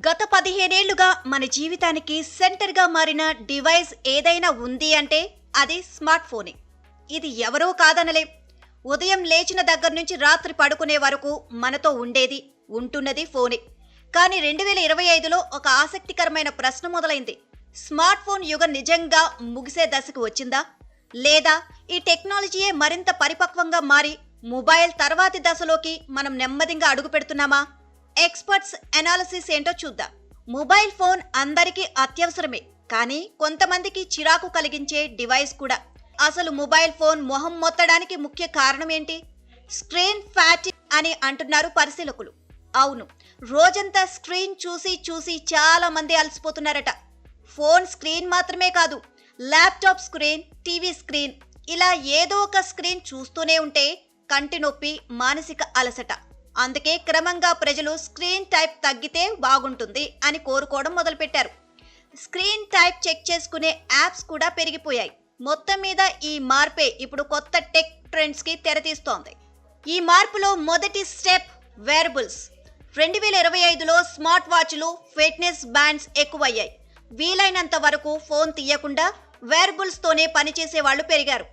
గత 15 ఏళ్లుగా మన జీవితానికి సెంటర్గా మారిన డివైస్ ఏదైనా ఉంది అంటే అది స్మార్ట్ ఫోనే. ఇది ఎవరో కాదనలేం. ఉదయం లేచిన దగ్గర నుంచి రాత్రి పడుకునే వరకు మనతో ఉండేది, ఉంటున్నది ఫోనే. కానీ 2025లో ఒక ఆసక్తికరమైన ప్రశ్న మొదలైంది. స్మార్ట్ ఫోన్ యుగం నిజంగా ముగిసే దశకు వచ్చిందా? లేదా ఈ టెక్నాలజీయే మరింత పరిపక్వంగా మారి మొబైల్ తర్వాతి దశలోకి మనం నెమ్మదిగా అడుగు పెడుతున్నామా? ఎక్స్పర్ట్స్ అనాలిసిస్ ఏంటో చూద్దాం. మొబైల్ ఫోన్ అందరికీ అత్యవసరమే, కానీ కొంతమందికి చిరాకు కలిగించే డివైస్ కూడా. అసలు మొబైల్ ఫోన్ మొహం మొత్తడానికి ముఖ్య కారణం ఏంటి? స్క్రీన్ ఫ్యాటిగ్ అని అంటున్నారు పరిశీలకులు. అవును, రోజంతా స్క్రీన్ చూసి చూసి చాలా మంది అలసిపోతున్నారట. ఫోన్ స్క్రీన్ మాత్రమే కాదు, ల్యాప్టాప్ స్క్రీన్, టీవీ స్క్రీన్, ఇలా ఏదో ఒక స్క్రీన్ చూస్తూనే ఉంటే కంటి నొప్పి, మానసిక అలసట. అందుకే క్రమంగా ప్రజలు స్క్రీన్ టైప్ తగ్గితే బాగుంటుంది అని కోరుకోవడం మొదలుపెట్టారు. స్క్రీన్ టైప్ చెక్ చేసుకునే యాప్స్ కూడా పెరిగిపోయాయి. మొత్తం మీద ఈ మార్పే ఇప్పుడు కొత్త టెక్ ట్రెండ్స్ కి తెరతీస్తోంది. ఈ మార్పులో మొదటి స్టెప్ వేరబుల్స్. 2025లో స్మార్ట్ వాచ్లు, ఫిట్నెస్ బ్యాండ్స్ ఎక్కువయ్యాయి. వీలైనంత వరకు ఫోన్ తీయకుండా వేరబుల్స్ తోనే పనిచేసే వాళ్ళు పెరిగారు.